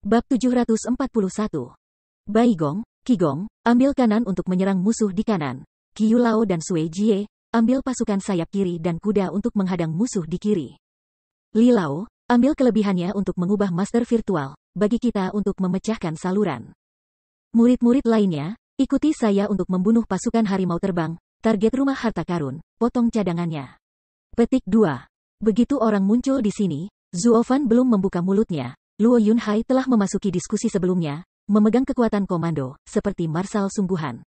Bab 741. Baigong, Qigong, ambil kanan untuk menyerang musuh di kanan. Qiu Lao dan Sui Jie, ambil pasukan sayap kiri dan kuda untuk menghadang musuh di kiri. Li Lao, ambil kelebihannya untuk mengubah master virtual, bagi kita untuk memecahkan saluran. Murid-murid lainnya, ikuti saya untuk membunuh pasukan harimau terbang, target rumah harta karun, potong cadangannya. Petik 2. Begitu orang muncul di sini, Zuo Fan belum membuka mulutnya. Luo Yunhai telah memasuki diskusi sebelumnya, memegang kekuatan komando, seperti marsal sungguhan.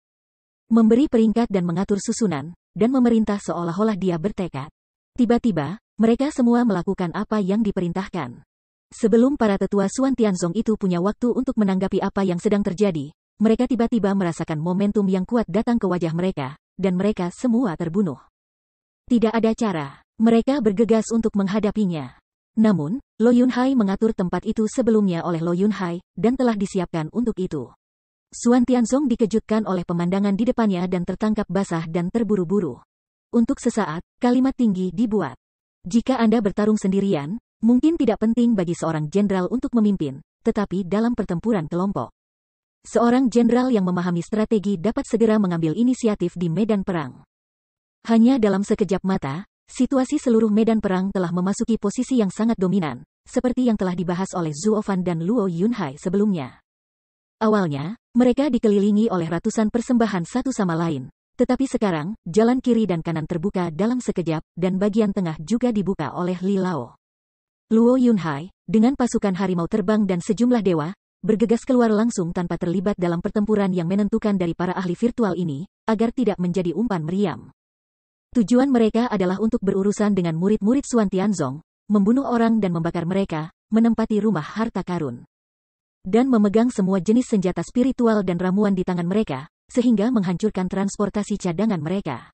Memberi peringkat dan mengatur susunan, dan memerintah seolah-olah dia bertekad. Tiba-tiba, mereka semua melakukan apa yang diperintahkan. Sebelum para tetua Suan Tianzong itu punya waktu untuk menanggapi apa yang sedang terjadi, mereka tiba-tiba merasakan momentum yang kuat datang ke wajah mereka, dan mereka semua terbunuh. Tidak ada cara, mereka bergegas untuk menghadapinya. Namun, Lo Yunhai mengatur tempat itu sebelumnya oleh Lo Yunhai, dan telah disiapkan untuk itu. Suan Tianzong dikejutkan oleh pemandangan di depannya dan tertangkap basah dan terburu-buru. Untuk sesaat, kalimat tinggi dibuat. Jika Anda bertarung sendirian, mungkin tidak penting bagi seorang jenderal untuk memimpin, tetapi dalam pertempuran kelompok. Seorang jenderal yang memahami strategi dapat segera mengambil inisiatif di medan perang. Hanya dalam sekejap mata, situasi seluruh medan perang telah memasuki posisi yang sangat dominan, seperti yang telah dibahas oleh Zuo Fan dan Luo Yunhai sebelumnya. Awalnya, mereka dikelilingi oleh ratusan persembahan satu sama lain, tetapi sekarang, jalan kiri dan kanan terbuka dalam sekejap, dan bagian tengah juga dibuka oleh Li Lao. Luo Yunhai, dengan pasukan harimau terbang dan sejumlah dewa, bergegas keluar langsung tanpa terlibat dalam pertempuran yang menentukan dari para ahli virtual ini, agar tidak menjadi umpan meriam. Tujuan mereka adalah untuk berurusan dengan murid-murid Suan Tianzong, membunuh orang dan membakar mereka, menempati rumah harta karun, dan memegang semua jenis senjata spiritual dan ramuan di tangan mereka, sehingga menghancurkan transportasi cadangan mereka.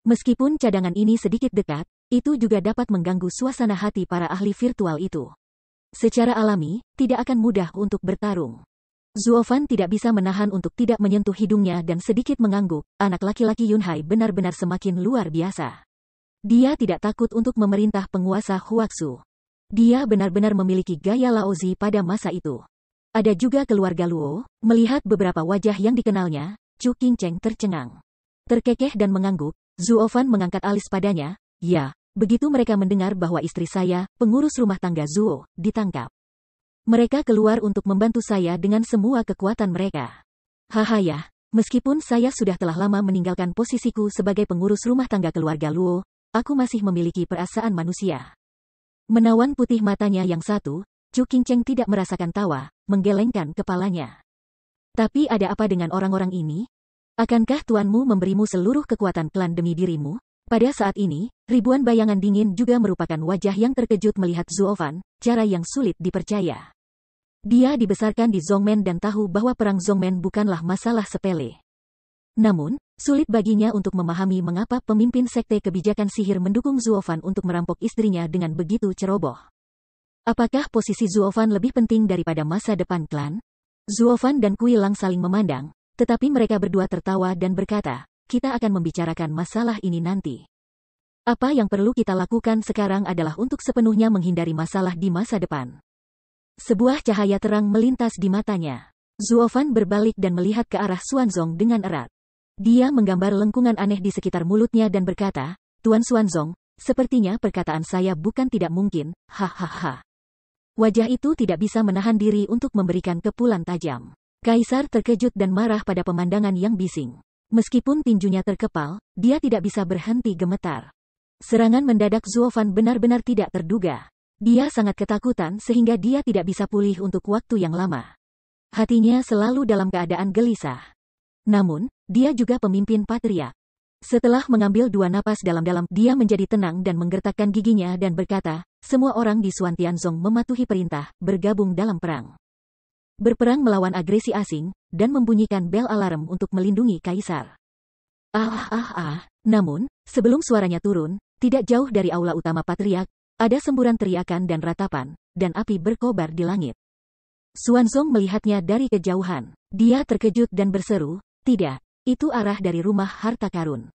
Meskipun cadangan ini sedikit dekat, itu juga dapat mengganggu suasana hati para ahli virtual itu. Secara alami, tidak akan mudah untuk bertarung. Zuo Fan tidak bisa menahan untuk tidak menyentuh hidungnya dan sedikit mengangguk. Anak laki-laki Yunhai benar-benar semakin luar biasa. Dia tidak takut untuk memerintah penguasa Huaxu. Dia benar-benar memiliki gaya Laozi pada masa itu. Ada juga keluarga Luo, melihat beberapa wajah yang dikenalnya, Chu Qingcheng tercengang. Terkekeh dan mengangguk, Zuo Fan mengangkat alis padanya. Ya, begitu mereka mendengar bahwa istri saya, pengurus rumah tangga Zuo, ditangkap. Mereka keluar untuk membantu saya dengan semua kekuatan mereka. Hahaya, meskipun saya sudah telah lama meninggalkan posisiku sebagai pengurus rumah tangga keluarga Luo, aku masih memiliki perasaan manusia. Menawan putih matanya yang satu, Chu Qingcheng tidak merasakan tawa, menggelengkan kepalanya. Tapi ada apa dengan orang-orang ini? Akankah tuanmu memberimu seluruh kekuatan klan demi dirimu? Pada saat ini, ribuan bayangan dingin juga merupakan wajah yang terkejut melihat Zuo Fan, cara yang sulit dipercaya. Dia dibesarkan di Zongmen dan tahu bahwa perang Zongmen bukanlah masalah sepele. Namun, sulit baginya untuk memahami mengapa pemimpin sekte kebijakan sihir mendukung Zuo Fan untuk merampok istrinya dengan begitu ceroboh. Apakah posisi Zuo Fan lebih penting daripada masa depan klan? Zuo Fan dan Kui Lang saling memandang, tetapi mereka berdua tertawa dan berkata, kita akan membicarakan masalah ini nanti. Apa yang perlu kita lakukan sekarang adalah untuk sepenuhnya menghindari masalah di masa depan. Sebuah cahaya terang melintas di matanya. Zuo Fan berbalik dan melihat ke arah Xuanzong dengan erat. Dia menggambar lengkungan aneh di sekitar mulutnya dan berkata, Tuan Xuanzong, sepertinya perkataan saya bukan tidak mungkin, hahaha. Wajah itu tidak bisa menahan diri untuk memberikan kepulan tajam. Kaisar terkejut dan marah pada pemandangan yang bising. Meskipun tinjunya terkepal, dia tidak bisa berhenti gemetar. Serangan mendadak Zuo Fan benar-benar tidak terduga. Dia sangat ketakutan sehingga dia tidak bisa pulih untuk waktu yang lama. Hatinya selalu dalam keadaan gelisah. Namun, dia juga pemimpin patriark. Setelah mengambil 2 napas dalam-dalam, dia menjadi tenang dan menggertakkan giginya dan berkata, semua orang di Suan Tianzong mematuhi perintah, bergabung dalam perang. Berperang melawan agresi asing, dan membunyikan bel alarm untuk melindungi kaisar. Namun, sebelum suaranya turun, tidak jauh dari aula utama patriark, ada semburan teriakan dan ratapan, dan api berkobar di langit. Xuanzong melihatnya dari kejauhan. Dia terkejut dan berseru, tidak, itu arah dari rumah harta karun.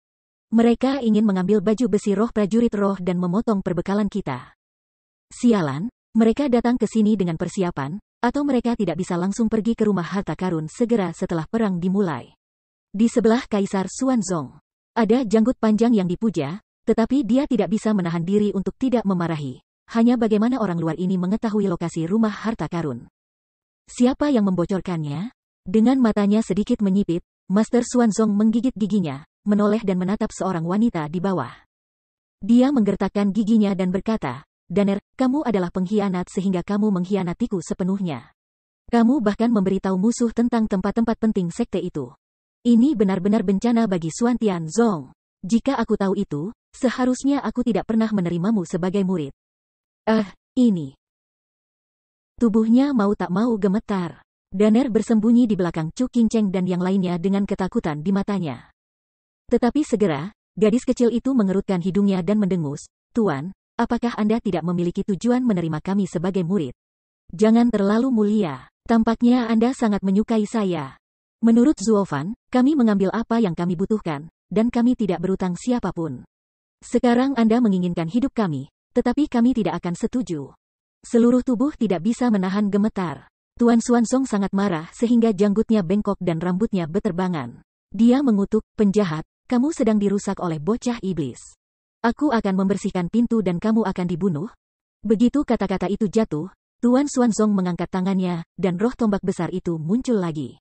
Mereka ingin mengambil baju besi roh prajurit roh dan memotong perbekalan kita. Sialan, mereka datang ke sini dengan persiapan, atau mereka tidak bisa langsung pergi ke rumah harta karun segera setelah perang dimulai. Di sebelah Kaisar Xuanzong, ada janggut panjang yang dipuja, tetapi dia tidak bisa menahan diri untuk tidak memarahi. Hanya bagaimana orang luar ini mengetahui lokasi rumah harta karun. Siapa yang membocorkannya? Dengan matanya sedikit menyipit, Master Xuanzong menggigit giginya, menoleh dan menatap seorang wanita di bawah. Dia menggertakkan giginya dan berkata, "Daner, kamu adalah pengkhianat sehingga kamu mengkhianatiku sepenuhnya. Kamu bahkan memberitahu musuh tentang tempat-tempat penting sekte itu. Ini benar-benar bencana bagi Xuan Tianzong. Jika aku tahu itu, seharusnya aku tidak pernah menerimamu sebagai murid." Ini. Tubuhnya mau tak mau gemetar. Daner bersembunyi di belakang Chu Qingcheng dan yang lainnya dengan ketakutan di matanya. Tetapi segera, gadis kecil itu mengerutkan hidungnya dan mendengus, "Tuan, apakah Anda tidak memiliki tujuan menerima kami sebagai murid? Jangan terlalu mulia. Tampaknya Anda sangat menyukai saya. Menurut Zuofan, kami mengambil apa yang kami butuhkan, dan kami tidak berutang siapapun. Sekarang Anda menginginkan hidup kami, tetapi kami tidak akan setuju." Seluruh tubuh tidak bisa menahan gemetar. Tuan Xuanzong sangat marah sehingga janggutnya bengkok dan rambutnya beterbangan. Dia mengutuk, "Penjahat, kamu sedang dirusak oleh bocah iblis. Aku akan membersihkan pintu dan kamu akan dibunuh." Begitu kata-kata itu jatuh, Tuan Xuanzong mengangkat tangannya, dan roh tombak besar itu muncul lagi.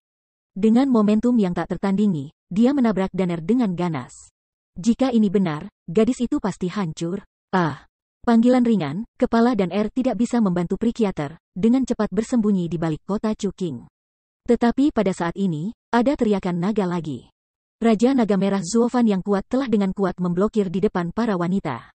Dengan momentum yang tak tertandingi, dia menabrak Daner dengan ganas. Jika ini benar, gadis itu pasti hancur. Panggilan ringan, kepala dan tidak bisa membantu Prikiater, dengan cepat bersembunyi di balik kota Chuqing. Tetapi pada saat ini, ada teriakan naga lagi. Raja Naga Merah Zuofan yang kuat telah dengan kuat memblokir di depan para wanita.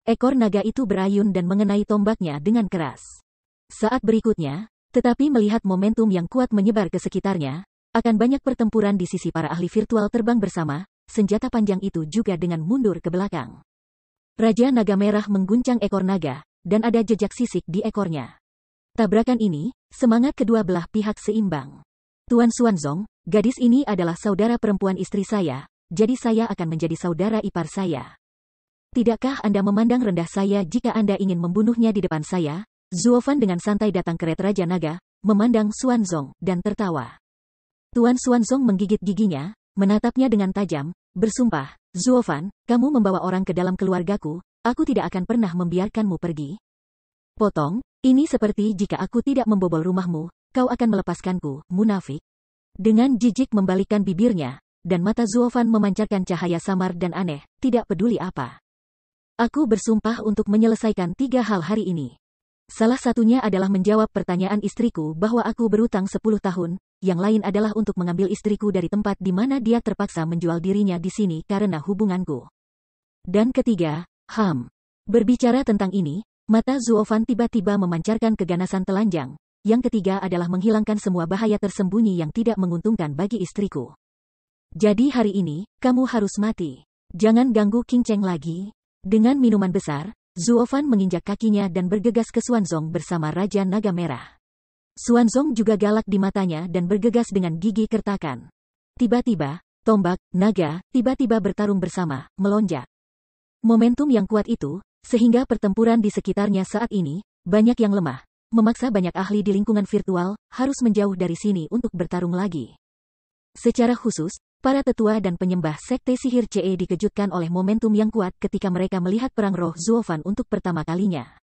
Ekor naga itu berayun dan mengenai tombaknya dengan keras. Saat berikutnya, tetapi melihat momentum yang kuat menyebar ke sekitarnya, akan banyak pertempuran di sisi para ahli virtual terbang bersama, senjata panjang itu juga dengan mundur ke belakang. Raja Naga Merah mengguncang ekor naga, dan ada jejak sisik di ekornya. Tabrakan ini, semangat kedua belah pihak seimbang. "Tuan Xuanzong, gadis ini adalah saudara perempuan istri saya, jadi saya akan menjadi saudara ipar saya. Tidakkah Anda memandang rendah saya jika Anda ingin membunuhnya di depan saya?" Zuofan dengan santai datang ke Red Raja Naga, memandang Xuanzong, dan tertawa. Tuan Xuanzong menggigit giginya, menatapnya dengan tajam, bersumpah, "Zuofan, kamu membawa orang ke dalam keluargaku, aku tidak akan pernah membiarkanmu pergi. Potong, ini seperti jika aku tidak membobol rumahmu, kau akan melepaskanku, munafik." Dengan jijik membalikkan bibirnya, dan mata Zuofan memancarkan cahaya samar dan aneh, tidak peduli apa. "Aku bersumpah untuk menyelesaikan 3 hal hari ini. Salah satunya adalah menjawab pertanyaan istriku bahwa aku berutang 10 tahun, yang lain adalah untuk mengambil istriku dari tempat di mana dia terpaksa menjual dirinya di sini karena hubunganku. Dan ketiga, Berbicara tentang ini, mata Zuofan tiba-tiba memancarkan keganasan telanjang. Yang ketiga adalah menghilangkan semua bahaya tersembunyi yang tidak menguntungkan bagi istriku. Jadi hari ini, kamu harus mati. Jangan ganggu Qingcheng lagi." Dengan minuman besar, Zuofan menginjak kakinya dan bergegas ke Xuanzong bersama Raja Naga Merah. Xuanzong juga galak di matanya dan bergegas dengan gigi kertakan. Tiba-tiba, tombak, naga, tiba-tiba bertarung bersama, melonjak. Momentum yang kuat itu, sehingga pertempuran di sekitarnya saat ini, banyak yang lemah, memaksa banyak ahli di lingkungan virtual, harus menjauh dari sini untuk bertarung lagi. Secara khusus, para tetua dan penyembah sekte sihir CE dikejutkan oleh momentum yang kuat ketika mereka melihat perang roh Zuofan untuk pertama kalinya.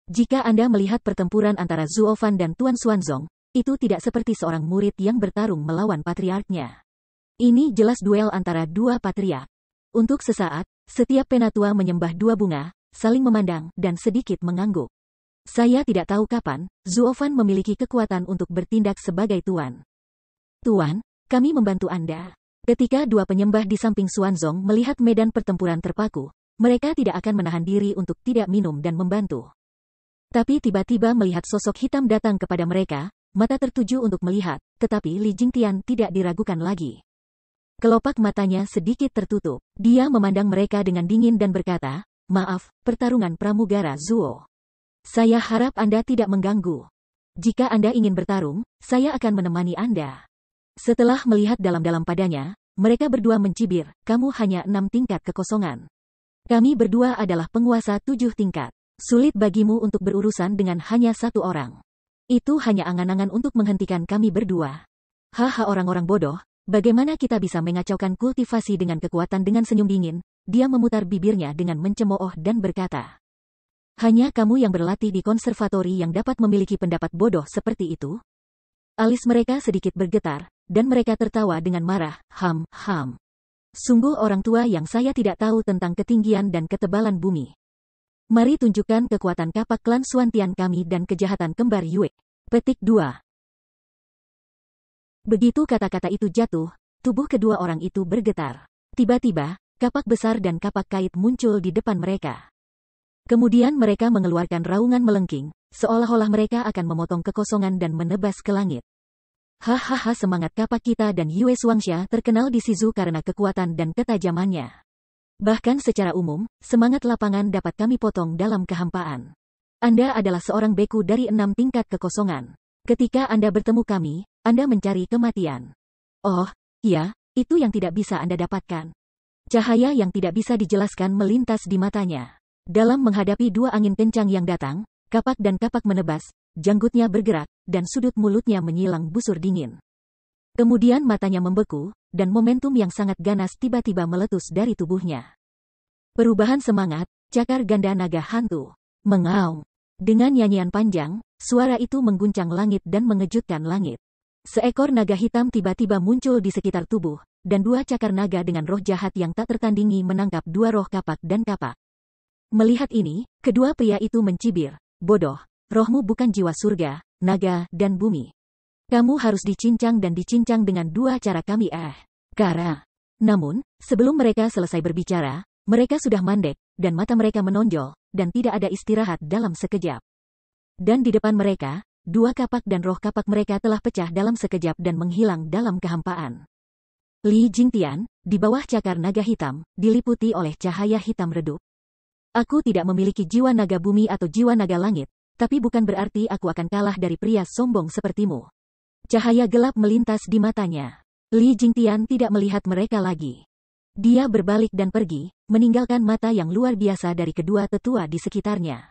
Jika Anda melihat pertempuran antara Zuofan dan Tuan Xuanzong, itu tidak seperti seorang murid yang bertarung melawan patriarknya. Ini jelas duel antara dua patriark. Untuk sesaat, setiap penatua menyembah dua bunga, saling memandang, dan sedikit mengangguk. Saya tidak tahu kapan, Zuofan memiliki kekuatan untuk bertindak sebagai tuan. "Tuan, kami membantu Anda." Ketika dua penyembah di samping Xuanzong melihat medan pertempuran terpaku, mereka tidak akan menahan diri untuk tidak minum dan membantu. Tapi tiba-tiba melihat sosok hitam datang kepada mereka, mata tertuju untuk melihat, tetapi Li Jingtian tidak diragukan lagi. Kelopak matanya sedikit tertutup. Dia memandang mereka dengan dingin dan berkata, "Maaf, pertarungan pramugara Zuo. Saya harap Anda tidak mengganggu. Jika Anda ingin bertarung, saya akan menemani Anda." Setelah melihat dalam-dalam padanya, mereka berdua mencibir, "Kamu hanya 6 tingkat kekosongan. Kami berdua adalah penguasa 7 tingkat. Sulit bagimu untuk berurusan dengan hanya 1 orang." Itu hanya angan-angan untuk menghentikan kami berdua. Haha, orang-orang bodoh, bagaimana kita bisa mengacaukan kultivasi dengan kekuatan dengan senyum dingin? Dia memutar bibirnya dengan mencemooh dan berkata, hanya kamu yang berlatih di konservatori yang dapat memiliki pendapat bodoh seperti itu? Alis mereka sedikit bergetar, dan mereka tertawa dengan marah. Sungguh orang tua yang saya tidak tahu tentang ketinggian dan ketebalan bumi. Mari tunjukkan kekuatan kapak klan Suantian kami dan kejahatan kembar Yue. Petik 2. Begitu kata-kata itu jatuh, tubuh kedua orang itu bergetar. Tiba-tiba, kapak besar dan kapak kait muncul di depan mereka. Kemudian mereka mengeluarkan raungan melengking, seolah-olah mereka akan memotong kekosongan dan menebas ke langit. Hahaha, semangat kapak kita dan Yue Shuangxia terkenal di Shizu karena kekuatan dan ketajamannya. Bahkan secara umum, semangat lapangan dapat kami potong dalam kehampaan. Anda adalah seorang beku dari 6 tingkat kekosongan. Ketika Anda bertemu kami, Anda mencari kematian. Oh, iya, itu yang tidak bisa Anda dapatkan. Cahaya yang tidak bisa dijelaskan melintas di matanya. Dalam menghadapi dua angin kencang yang datang, kapak dan kapak menebas, janggutnya bergerak, dan sudut mulutnya menyilang busur dingin. Kemudian matanya membeku, dan momentum yang sangat ganas tiba-tiba meletus dari tubuhnya. Perubahan semangat, cakar ganda naga hantu. Mengaum. Dengan nyanyian panjang, suara itu mengguncang langit dan mengejutkan langit. Seekor naga hitam tiba-tiba muncul di sekitar tubuh, dan dua cakar naga dengan roh jahat yang tak tertandingi menangkap dua roh kapak dan kapak. Melihat ini, kedua pria itu mencibir. Bodoh, rohmu bukan jiwa surga, naga, dan bumi. Kamu harus dicincang dan dicincang dengan dua cara kami Kara. Namun, sebelum mereka selesai berbicara, mereka sudah mandek, dan mata mereka menonjol, dan tidak ada istirahat dalam sekejap. Dan di depan mereka, dua kapak dan roh kapak mereka telah pecah dalam sekejap dan menghilang dalam kehampaan. Li Jingtian, di bawah cakar naga hitam, diliputi oleh cahaya hitam redup. Aku tidak memiliki jiwa naga bumi atau jiwa naga langit, tapi bukan berarti aku akan kalah dari pria sombong sepertimu. Cahaya gelap melintas di matanya. Li Jingtian tidak melihat mereka lagi. Dia berbalik dan pergi, meninggalkan mata yang luar biasa dari kedua tetua di sekitarnya.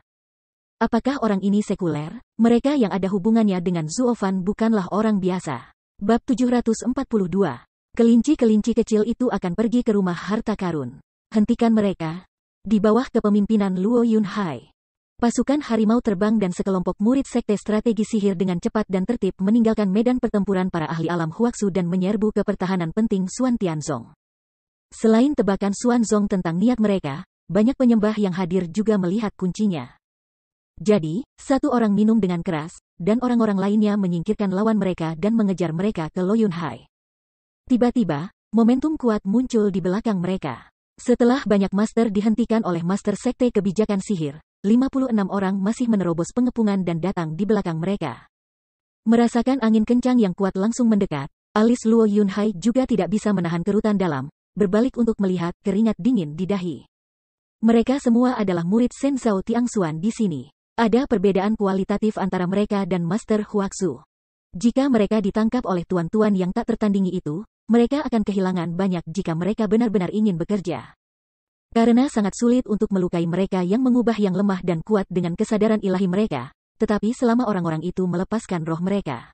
Apakah orang ini sekuler? Mereka yang ada hubungannya dengan Zuofan bukanlah orang biasa. Bab 742. Kelinci-kelinci kecil itu akan pergi ke rumah harta karun. Hentikan mereka. Di bawah kepemimpinan Luo Yunhai, pasukan harimau terbang dan sekelompok murid sekte strategi sihir dengan cepat dan tertib meninggalkan medan pertempuran para ahli alam Huaxu dan menyerbu ke pertahanan penting Xuan Tianzong. Selain tebakan Xuanzong tentang niat mereka, banyak penyembah yang hadir juga melihat kuncinya. Jadi, satu orang minum dengan keras, dan orang-orang lainnya menyingkirkan lawan mereka dan mengejar mereka ke Luo Yunhai. Tiba-tiba, momentum kuat muncul di belakang mereka. Setelah banyak master dihentikan oleh master sekte kebijakan sihir, 56 orang masih menerobos pengepungan dan datang di belakang mereka. Merasakan angin kencang yang kuat langsung mendekat, alis Luo Yunhai juga tidak bisa menahan kerutan dalam, berbalik untuk melihat keringat dingin di dahi. Mereka semua adalah murid Sensao Tiangxuan di sini. Ada perbedaan kualitatif antara mereka dan Master Huaxu. Jika mereka ditangkap oleh tuan-tuan yang tak tertandingi itu, mereka akan kehilangan banyak jika mereka benar-benar ingin bekerja. Karena sangat sulit untuk melukai mereka yang mengubah yang lemah dan kuat dengan kesadaran ilahi mereka, tetapi selama orang-orang itu melepaskan roh mereka,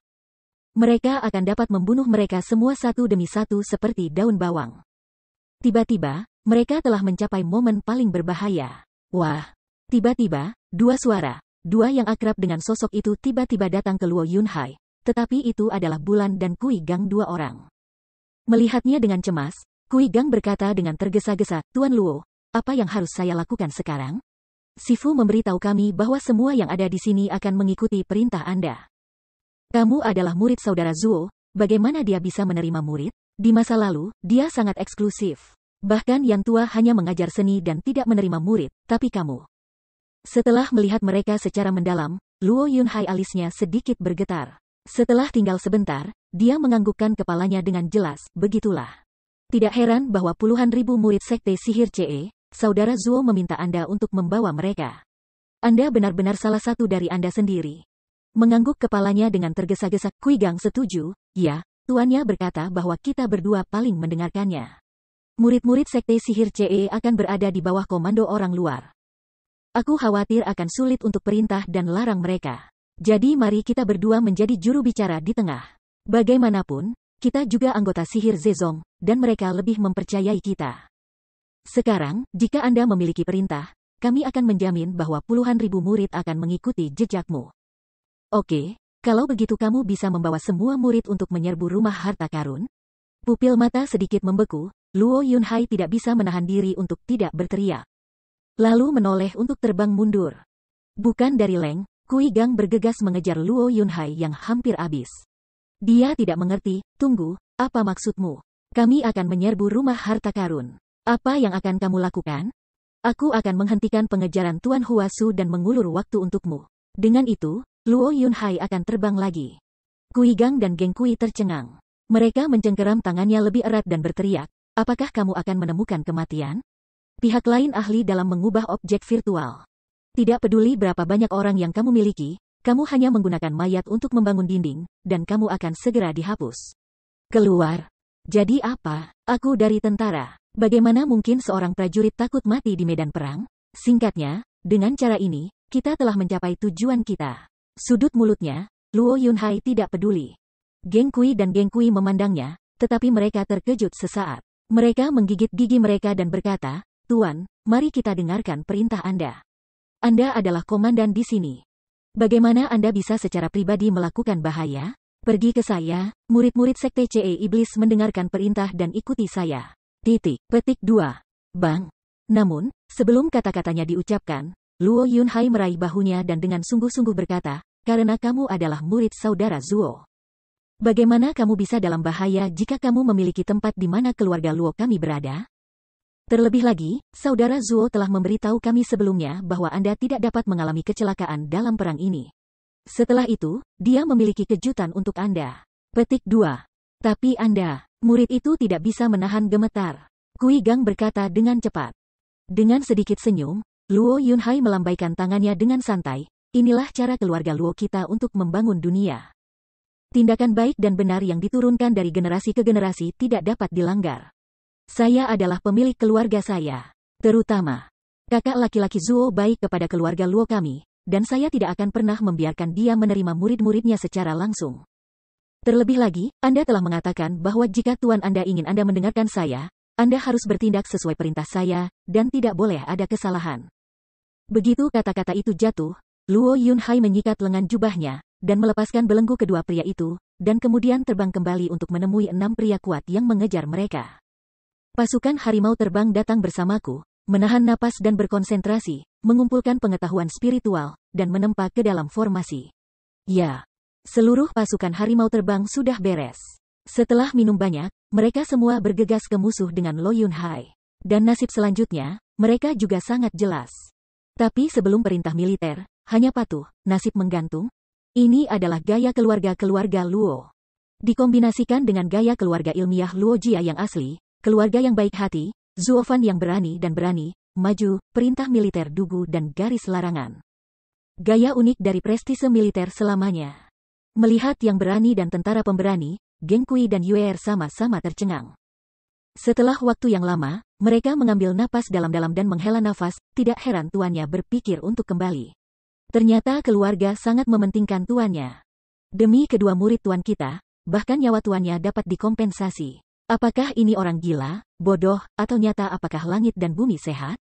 mereka akan dapat membunuh mereka semua satu demi satu seperti daun bawang. Tiba-tiba, mereka telah mencapai momen paling berbahaya. Wah! Tiba-tiba, dua suara, dua yang akrab dengan sosok itu tiba-tiba datang ke Luo Yunhai, tetapi itu adalah Bulan dan Kui Gang, dua orang. Melihatnya dengan cemas, Kui Gang berkata dengan tergesa-gesa, Tuan Luo, apa yang harus saya lakukan sekarang? Sifu memberitahu kami bahwa semua yang ada di sini akan mengikuti perintah Anda. Kamu adalah murid saudara Zuo, bagaimana dia bisa menerima murid? Di masa lalu, dia sangat eksklusif. Bahkan yang tua hanya mengajar seni dan tidak menerima murid, tapi kamu. Setelah melihat mereka secara mendalam, Luo Yunhai alisnya sedikit bergetar. Setelah tinggal sebentar, dia menganggukkan kepalanya dengan jelas, begitulah. Tidak heran bahwa puluhan ribu murid sekte sihir CE, saudara Zuo meminta Anda untuk membawa mereka. Anda benar-benar salah satu dari Anda sendiri. Mengangguk kepalanya dengan tergesa-gesa, Kui Gang setuju, ya, tuannya berkata bahwa kita berdua paling mendengarkannya. Murid-murid sekte sihir CE akan berada di bawah komando orang luar. Aku khawatir akan sulit untuk perintah dan larang mereka. Jadi mari kita berdua menjadi juru bicara di tengah. Bagaimanapun, kita juga anggota sihir Zezong, dan mereka lebih mempercayai kita. Sekarang, jika Anda memiliki perintah, kami akan menjamin bahwa puluhan ribu murid akan mengikuti jejakmu. Oke, kalau begitu kamu bisa membawa semua murid untuk menyerbu rumah harta karun? Pupil mata sedikit membeku, Luo Yunhai tidak bisa menahan diri untuk tidak berteriak. Lalu menoleh untuk terbang mundur. Bukan dari Leng, Kui Gang bergegas mengejar Luo Yunhai yang hampir habis. Dia tidak mengerti, tunggu, apa maksudmu? Kami akan menyerbu rumah harta karun. Apa yang akan kamu lakukan? Aku akan menghentikan pengejaran Tuan Huasu dan mengulur waktu untukmu. Dengan itu, Luo Yunhai akan terbang lagi. Kui Gang dan Geng Kui tercengang. Mereka mencengkeram tangannya lebih erat dan berteriak, apakah kamu akan menemukan kematian? Pihak lain ahli dalam mengubah objek virtual. Tidak peduli berapa banyak orang yang kamu miliki, kamu hanya menggunakan mayat untuk membangun dinding, dan kamu akan segera dihapus. Keluar. Jadi apa? Aku dari tentara. Bagaimana mungkin seorang prajurit takut mati di medan perang? Singkatnya, dengan cara ini, kita telah mencapai tujuan kita. Sudut mulutnya, Luo Yunhai tidak peduli. Geng Kui dan Geng Kui memandangnya, tetapi mereka terkejut sesaat. Mereka menggigit gigi mereka dan berkata, Tuan, mari kita dengarkan perintah Anda. Anda adalah komandan di sini. Bagaimana Anda bisa secara pribadi melakukan bahaya? Pergi ke saya, murid-murid Sekte CE Iblis mendengarkan perintah dan ikuti saya. Petik 2. Bang. Namun, sebelum kata-katanya diucapkan, Luo Yunhai meraih bahunya dan dengan sungguh-sungguh berkata, karena kamu adalah murid saudara Zuo. Bagaimana kamu bisa dalam bahaya jika kamu memiliki tempat di mana keluarga Luo kami berada? Terlebih lagi, saudara Zuo telah memberitahu kami sebelumnya bahwa Anda tidak dapat mengalami kecelakaan dalam perang ini. Setelah itu, dia memiliki kejutan untuk Anda. Petik 2. Tapi Anda, murid itu tidak bisa menahan gemetar. Kui Gang berkata dengan cepat. Dengan sedikit senyum, Luo Yunhai melambaikan tangannya dengan santai, inilah cara keluarga Luo kita untuk membangun dunia. Tindakan baik dan benar yang diturunkan dari generasi ke generasi tidak dapat dilanggar. Saya adalah pemilik keluarga saya. Terutama, kakak laki-laki Zuo baik kepada keluarga Luo kami, dan saya tidak akan pernah membiarkan dia menerima murid-muridnya secara langsung. Terlebih lagi, Anda telah mengatakan bahwa jika Tuan Anda ingin Anda mendengarkan saya, Anda harus bertindak sesuai perintah saya, dan tidak boleh ada kesalahan. Begitu kata-kata itu jatuh, Luo Yunhai menyikat lengan jubahnya, dan melepaskan belenggu kedua pria itu, dan kemudian terbang kembali untuk menemui 6 pria kuat yang mengejar mereka. Pasukan harimau terbang datang bersamaku, menahan napas dan berkonsentrasi, mengumpulkan pengetahuan spiritual, dan menempa ke dalam formasi. Ya, seluruh pasukan harimau terbang sudah beres. Setelah minum banyak, mereka semua bergegas ke musuh dengan Luo Yunhai. Dan nasib selanjutnya, mereka juga sangat jelas. Tapi sebelum perintah militer, hanya patuh, nasib menggantung. Ini adalah gaya keluarga-keluarga Luo. Dikombinasikan dengan gaya keluarga ilmiah Luo Jia yang asli, keluarga yang baik hati, Zuofan yang berani dan berani, maju, perintah militer dugu dan garis larangan. Gaya unik dari prestise militer selamanya. Melihat yang berani dan tentara pemberani, Geng Kui dan Yuer sama-sama tercengang. Setelah waktu yang lama, mereka mengambil napas dalam-dalam dan menghela nafas, tidak heran tuannya berpikir untuk kembali. Ternyata keluarga sangat mementingkan tuannya. Demi kedua murid tuan kita, bahkan nyawa tuannya dapat dikompensasi. Apakah ini orang gila, bodoh, atau nyata apakah langit dan bumi sehat?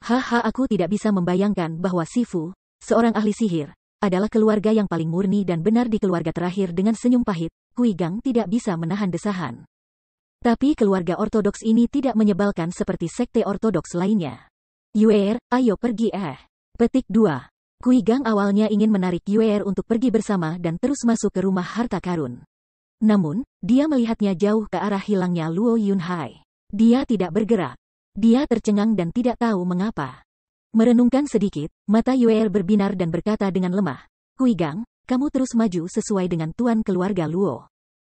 Haha, aku tidak bisa membayangkan bahwa Sifu, seorang ahli sihir, adalah keluarga yang paling murni dan benar di keluarga terakhir. Dengan senyum pahit, Kui Gang tidak bisa menahan desahan. Tapi keluarga ortodoks ini tidak menyebalkan seperti sekte ortodoks lainnya. Yuer, ayo pergi Petik 2. Kui Gang awalnya ingin menarik Yuer untuk pergi bersama dan terus masuk ke rumah harta karun. Namun, dia melihatnya jauh ke arah hilangnya Luo Yunhai. Dia tidak bergerak. Dia tercengang dan tidak tahu mengapa. Merenungkan sedikit, mata Yuer berbinar dan berkata dengan lemah, Kui Gang, kamu terus maju sesuai dengan tuan keluarga Luo.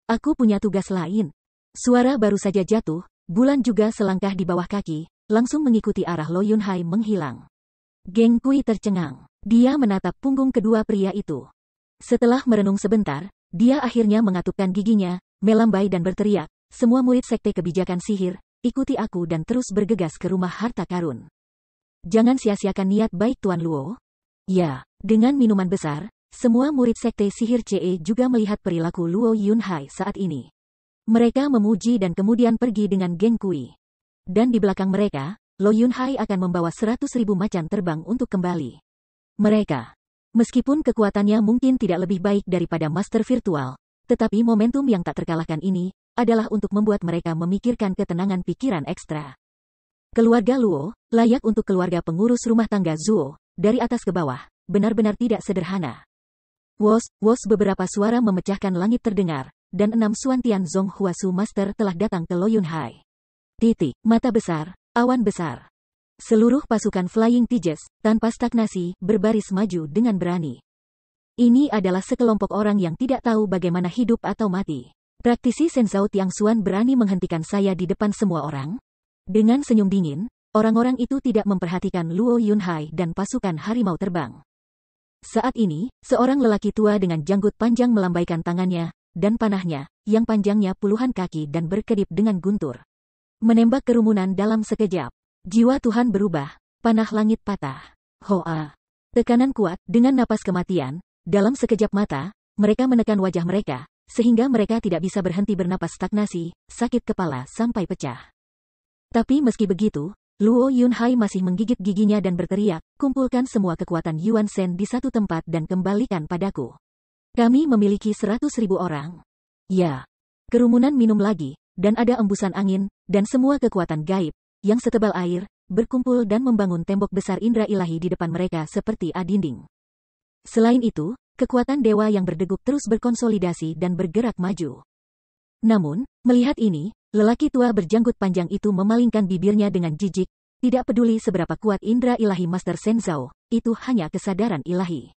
Aku punya tugas lain. Suara baru saja jatuh, bulan juga selangkah di bawah kaki, langsung mengikuti arah Luo Yunhai menghilang. Geng Kui tercengang. Dia menatap punggung kedua pria itu. Setelah merenung sebentar, dia akhirnya mengatupkan giginya, melambai dan berteriak, semua murid sekte kebijakan sihir, ikuti aku dan terus bergegas ke rumah harta karun. Jangan sia-siakan niat baik Tuan Luo. Ya, dengan minuman besar, semua murid sekte sihir CE juga melihat perilaku Luo Yunhai saat ini. Mereka memuji dan kemudian pergi dengan geng Kui. Dan di belakang mereka, Luo Yunhai akan membawa 100.000 macan terbang untuk kembali. Mereka, meskipun kekuatannya mungkin tidak lebih baik daripada master virtual, tetapi momentum yang tak terkalahkan ini adalah untuk membuat mereka memikirkan ketenangan pikiran ekstra. Keluarga Luo, layak untuk keluarga pengurus rumah tangga Zuo, dari atas ke bawah, benar-benar tidak sederhana. Wos, beberapa suara memecahkan langit terdengar, dan 6 Suantian Zong Huasu Master telah datang ke Luo Yunhai. Mata besar, awan besar. Seluruh pasukan Flying Tiges, tanpa stagnasi, berbaris maju dengan berani. Ini adalah sekelompok orang yang tidak tahu bagaimana hidup atau mati. Praktisi Senzhao Tiangxuan berani menghentikan saya di depan semua orang. Dengan senyum dingin, orang-orang itu tidak memperhatikan Luo Yunhai dan pasukan harimau terbang. Saat ini, seorang lelaki tua dengan janggut panjang melambaikan tangannya, dan panahnya, yang panjangnya puluhan kaki dan berkedip dengan guntur. Menembak kerumunan dalam sekejap. Jiwa Tuhan berubah, panah langit patah. Hoa. Tekanan kuat, dengan napas kematian, dalam sekejap mata, mereka menekan wajah mereka, sehingga mereka tidak bisa berhenti bernapas stagnasi, sakit kepala sampai pecah. Tapi meski begitu, Luo Yunhai masih menggigit giginya dan berteriak, kumpulkan semua kekuatan Yuan Shen di satu tempat dan kembalikan padaku. Kami memiliki 100.000 orang. Ya. Kerumunan minum lagi, dan ada embusan angin, dan semua kekuatan gaib, yang setebal air, berkumpul dan membangun tembok besar indera ilahi di depan mereka seperti dinding. Selain itu, kekuatan dewa yang berdegup terus berkonsolidasi dan bergerak maju. Namun, melihat ini, lelaki tua berjanggut panjang itu memalingkan bibirnya dengan jijik, tidak peduli seberapa kuat indera ilahi Master Senzhao, itu hanya kesadaran ilahi.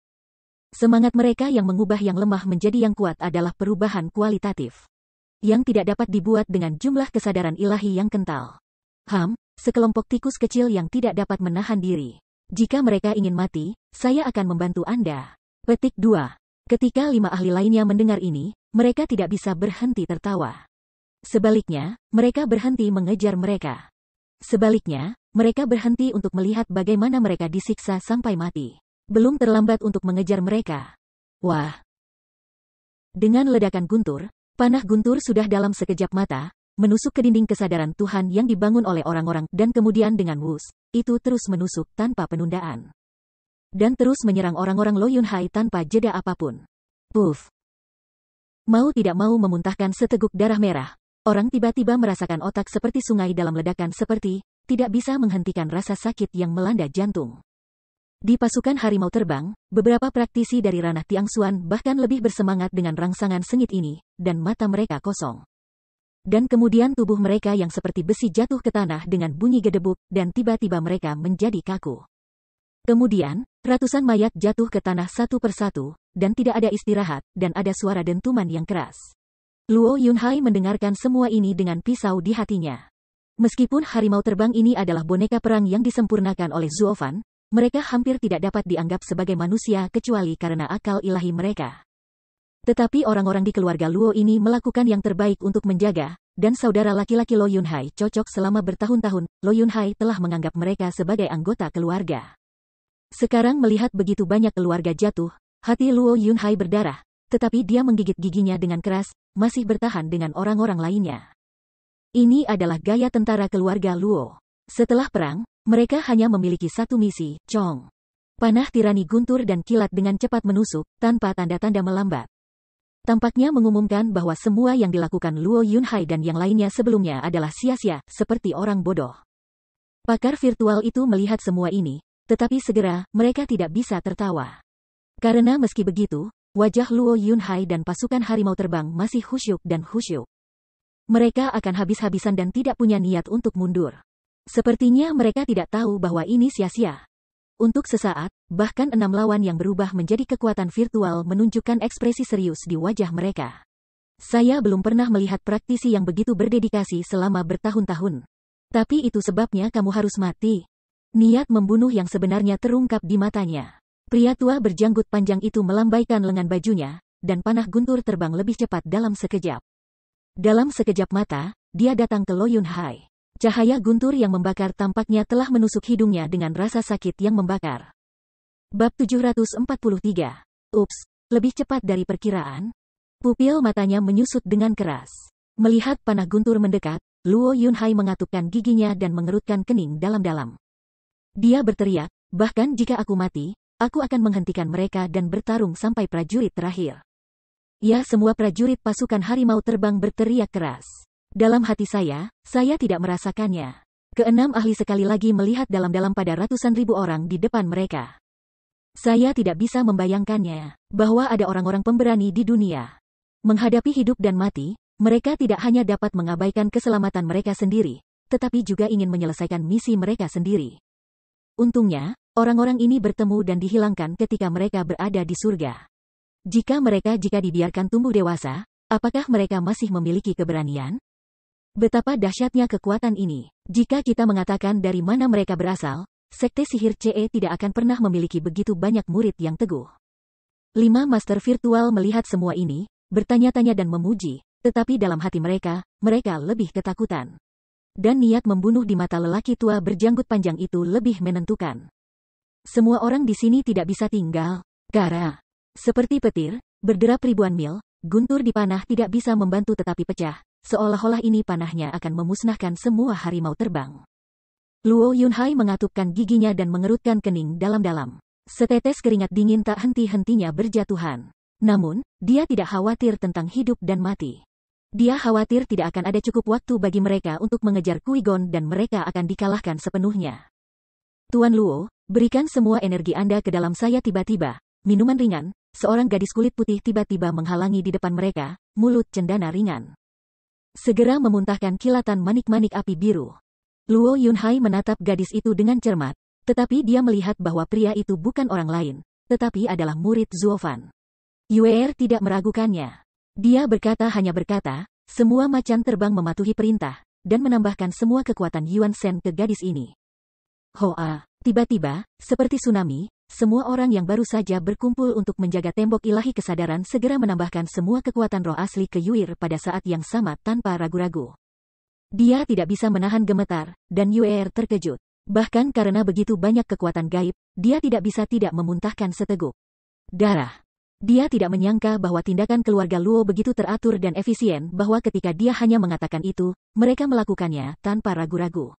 Semangat mereka yang mengubah yang lemah menjadi yang kuat adalah perubahan kualitatif. Yang tidak dapat dibuat dengan jumlah kesadaran ilahi yang kental. Sekelompok tikus kecil yang tidak dapat menahan diri. Jika mereka ingin mati, saya akan membantu Anda. Petik 2. Ketika 5 ahli lainnya mendengar ini, mereka tidak bisa berhenti tertawa. Sebaliknya, mereka berhenti mengejar mereka. Sebaliknya, mereka berhenti untuk melihat bagaimana mereka disiksa sampai mati. Belum terlambat untuk mengejar mereka. Wah! Dengan ledakan guntur, panah guntur sudah dalam sekejap mata, menusuk ke dinding kesadaran Tuhan yang dibangun oleh orang-orang dan kemudian dengan wus, itu terus menusuk tanpa penundaan. Dan terus menyerang orang-orang Luo Yunhai tanpa jeda apapun. Puff! Mau tidak mau memuntahkan seteguk darah merah, orang tiba-tiba merasakan otak seperti sungai dalam ledakan seperti, tidak bisa menghentikan rasa sakit yang melanda jantung. Di pasukan harimau terbang, beberapa praktisi dari ranah Tiangxuan bahkan lebih bersemangat dengan rangsangan sengit ini, dan mata mereka kosong. Dan kemudian tubuh mereka yang seperti besi jatuh ke tanah dengan bunyi gedebuk, dan tiba-tiba mereka menjadi kaku. Kemudian, ratusan mayat jatuh ke tanah satu persatu, dan tidak ada istirahat, dan ada suara dentuman yang keras. Luo Yunhai mendengarkan semua ini dengan pisau di hatinya. Meskipun harimau terbang ini adalah boneka perang yang disempurnakan oleh Zuofan, mereka hampir tidak dapat dianggap sebagai manusia kecuali karena akal ilahi mereka. Tetapi orang-orang di keluarga Luo ini melakukan yang terbaik untuk menjaga, dan saudara laki-laki Luo Yunhai cocok selama bertahun-tahun. Luo Yunhai telah menganggap mereka sebagai anggota keluarga. Sekarang melihat begitu banyak keluarga jatuh, hati Luo Yunhai berdarah, tetapi dia menggigit giginya dengan keras, masih bertahan dengan orang-orang lainnya. Ini adalah gaya tentara keluarga Luo. Setelah perang, mereka hanya memiliki satu misi, Chong. Panah tirani guntur dan kilat dengan cepat menusuk, tanpa tanda-tanda melambat. Tampaknya mengumumkan bahwa semua yang dilakukan Luo Yunhai dan yang lainnya sebelumnya adalah sia-sia, seperti orang bodoh. Pakar virtual itu melihat semua ini, tetapi segera, mereka tidak bisa tertawa. Karena meski begitu, wajah Luo Yunhai dan pasukan harimau terbang masih khusyuk dan khusyuk. Mereka akan habis-habisan dan tidak punya niat untuk mundur. Sepertinya mereka tidak tahu bahwa ini sia-sia. Untuk sesaat, bahkan 6 lawan yang berubah menjadi kekuatan virtual menunjukkan ekspresi serius di wajah mereka. Saya belum pernah melihat praktisi yang begitu berdedikasi selama bertahun-tahun. Tapi itu sebabnya kamu harus mati. Niat membunuh yang sebenarnya terungkap di matanya. Pria tua berjanggut panjang itu melambaikan lengan bajunya, dan panah guntur terbang lebih cepat dalam sekejap. Dalam sekejap mata, dia datang ke Luo Yunhai. Cahaya guntur yang membakar tampaknya telah menusuk hidungnya dengan rasa sakit yang membakar. Bab 743. Ups, lebih cepat dari perkiraan. Pupil matanya menyusut dengan keras. Melihat panah guntur mendekat, Luo Yunhai mengatupkan giginya dan mengerutkan kening dalam-dalam. Dia berteriak, bahkan jika aku mati, aku akan menghentikan mereka dan bertarung sampai prajurit terakhir. Ya, semua prajurit pasukan harimau terbang berteriak keras. Dalam hati saya tidak merasakannya. Keenam ahli sekali lagi melihat dalam-dalam pada ratusan ribu orang di depan mereka. Saya tidak bisa membayangkannya, bahwa ada orang-orang pemberani di dunia. Menghadapi hidup dan mati, mereka tidak hanya dapat mengabaikan keselamatan mereka sendiri, tetapi juga ingin menyelesaikan misi mereka sendiri. Untungnya, orang-orang ini bertemu dan dihilangkan ketika mereka berada di surga. Jika dibiarkan tumbuh dewasa, apakah mereka masih memiliki keberanian? Betapa dahsyatnya kekuatan ini. Jika kita mengatakan dari mana mereka berasal, sekte sihir CE tidak akan pernah memiliki begitu banyak murid yang teguh. 5 master virtual melihat semua ini, bertanya-tanya dan memuji, tetapi dalam hati mereka lebih ketakutan. Dan niat membunuh di mata lelaki tua berjanggut panjang itu lebih menentukan. Semua orang di sini tidak bisa tinggal, karena seperti petir, berderap ribuan mil, guntur di panah tidak bisa membantu tetapi pecah, seolah-olah ini panahnya akan memusnahkan semua harimau terbang. Luo Yunhai mengatupkan giginya dan mengerutkan kening dalam-dalam. Setetes keringat dingin tak henti-hentinya berjatuhan. Namun, dia tidak khawatir tentang hidup dan mati. Dia khawatir tidak akan ada cukup waktu bagi mereka untuk mengejar Qui-Gon dan mereka akan dikalahkan sepenuhnya. Tuan Luo, berikan semua energi Anda ke dalam saya. Tiba-tiba, minuman ringan, seorang gadis kulit putih tiba-tiba menghalangi di depan mereka, mulut cendana ringan. Segera memuntahkan kilatan manik-manik api biru. Luo Yunhai menatap gadis itu dengan cermat, tetapi dia melihat bahwa pria itu bukan orang lain, tetapi adalah murid Zuofan. Yuer tidak meragukannya. Dia hanya berkata, semua macan terbang mematuhi perintah, dan menambahkan semua kekuatan Yuan Shen ke gadis ini. Hoa, tiba-tiba, seperti tsunami, semua orang yang baru saja berkumpul untuk menjaga tembok ilahi kesadaran segera menambahkan semua kekuatan roh asli ke Yuer pada saat yang sama tanpa ragu-ragu. Dia tidak bisa menahan gemetar, dan Yuer terkejut. Bahkan karena begitu banyak kekuatan gaib, dia tidak bisa tidak memuntahkan seteguk darah. Dia tidak menyangka bahwa tindakan keluarga Luo begitu teratur dan efisien bahwa ketika dia hanya mengatakan itu, mereka melakukannya tanpa ragu-ragu.